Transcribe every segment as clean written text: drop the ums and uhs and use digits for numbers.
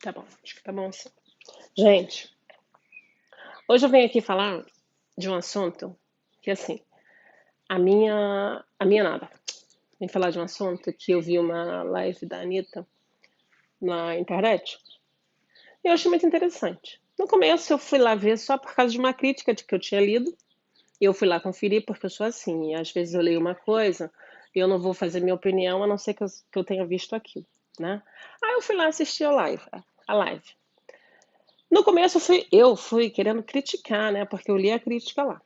Tá bom, acho que tá bom assim. Gente, hoje eu venho aqui falar de um assunto que, assim, a minha nada. Vim falar de um assunto que eu vi uma live da Anitta na internet e eu achei muito interessante. No começo eu fui lá ver só por causa de uma crítica de que eu tinha lido e eu fui lá conferir porque eu sou assim, e às vezes eu leio uma coisa e eu não vou fazer minha opinião a não ser que eu tenha visto aquilo, né? Aí eu fui lá assistir a live. No começo eu fui querendo criticar, né? Porque eu li a crítica lá,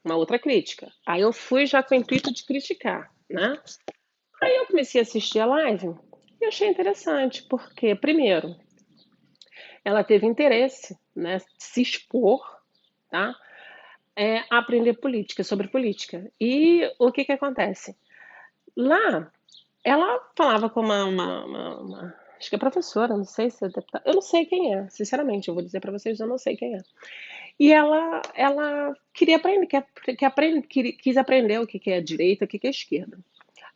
uma outra crítica. Aí eu fui já com o intuito de criticar, né? Aí eu comecei a assistir a live e achei interessante, porque, primeiro, ela teve interesse, né, de se expor, tá? A aprender política, sobre política. E o que que acontece? Lá, ela falava com acho que é professora, não sei se é deputada, eu não sei quem é, sinceramente, eu vou dizer para vocês, eu não sei quem é. E ela queria aprender, quis aprender o que que é direita, o que que é esquerda.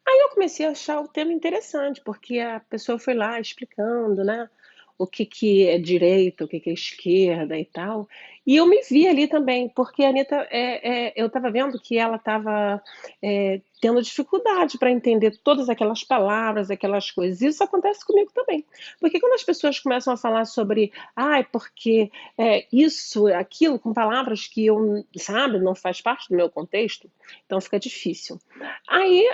Aí eu comecei a achar o tema interessante, porque a pessoa foi lá explicando, né, o que que é direita, o que que é esquerda e tal. E eu me vi ali também, porque a Anitta, eu estava vendo que ela estava tendo dificuldade para entender todas aquelas palavras, aquelas coisas. Isso acontece comigo também. Porque quando as pessoas começam a falar sobre, ai, porque isso, aquilo, com palavras que eu, sabe, não faz parte do meu contexto, então fica difícil. Aí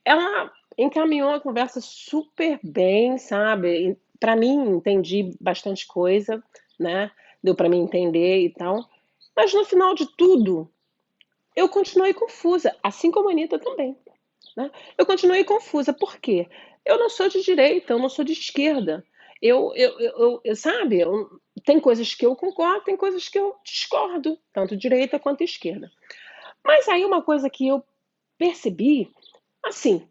ela encaminhou a conversa super bem, sabe? Para mim, entendi bastante coisa, né? Deu para mim entender e tal. Mas no final de tudo, eu continuei confusa, assim como a Anitta também, né? Eu continuei confusa, por quê? Eu não sou de direita, eu não sou de esquerda. Sabe, tem coisas que eu concordo, tem coisas que eu discordo, tanto direita quanto esquerda. Mas aí uma coisa que eu percebi, assim,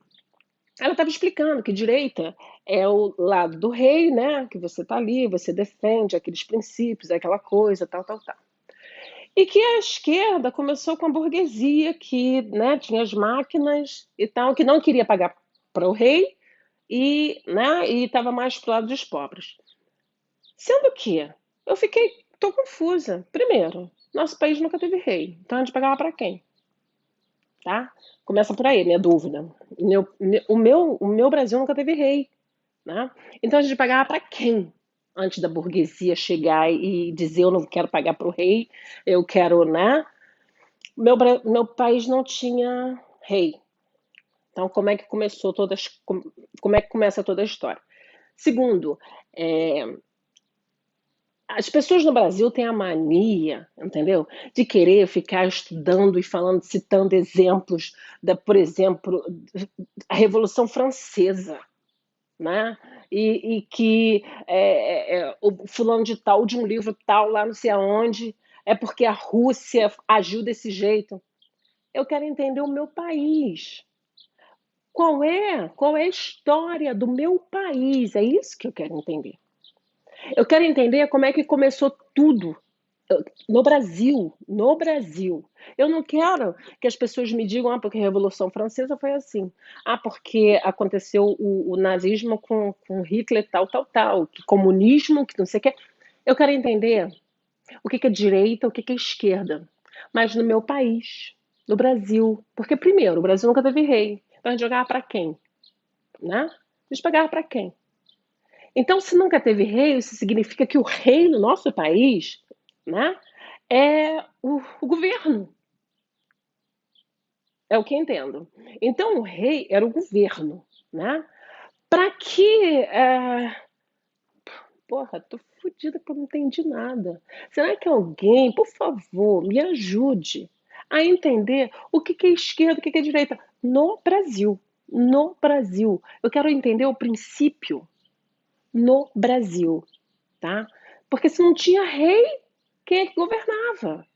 ela estava explicando que direita é o lado do rei, né? Que você está ali, você defende aqueles princípios, aquela coisa, tal, tal, tal. E que a esquerda começou com a burguesia, que, né, tinha as máquinas e tal, que não queria pagar para o rei e, né, e estava mais pro lado dos pobres. Sendo que tô confusa. Primeiro, nosso país nunca teve rei, então a gente pagava para quem? Tá? Começa por aí, minha dúvida. O meu Brasil nunca teve rei, né? Então a gente pagava para quem? Antes da burguesia chegar e dizer eu não quero pagar para o rei, eu quero, né? Meu país não tinha rei. Então como é que como é que começa toda a história? Segundo, é, as pessoas no Brasil têm a mania, entendeu? De querer ficar estudando e falando, citando exemplos por exemplo, a Revolução Francesa, né? E que o fulano de tal, de um livro tal, lá não sei aonde, é porque a Rússia agiu desse jeito. Eu quero entender o meu país. Qual é a história do meu país? É isso que eu quero entender. Eu quero entender como é que começou tudo no Brasil, no Brasil. Eu não quero que as pessoas me digam, porque a Revolução Francesa foi assim. Porque aconteceu o nazismo com Hitler, tal, tal, tal, que comunismo, que não sei o quê. Eu quero entender o que é direita, o que é esquerda. Mas no meu país, no Brasil. Porque, primeiro, o Brasil nunca teve rei. Então a gente jogava para quem? Né? A gente pagava para quem? Então, se nunca teve rei, isso significa que o rei no nosso país, né, é o governo. É o que eu entendo. Então, o rei era o governo, né? Para que. Porra, tô fodida que eu não entendi nada. Será que alguém, por favor, me ajude a entender o que que é esquerda, o que que é direita no Brasil? No Brasil. Eu quero entender o princípio no Brasil, tá? Porque se não tinha rei, quem é que governava?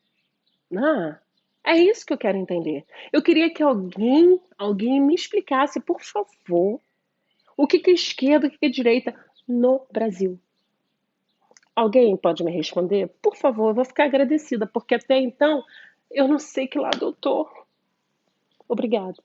Né? É isso que eu quero entender. Eu queria que alguém me explicasse, por favor, o que que é esquerda, o que que é direita no Brasil. Alguém pode me responder? Por favor, eu vou ficar agradecida, porque até então eu não sei que lado eu tô. Obrigada.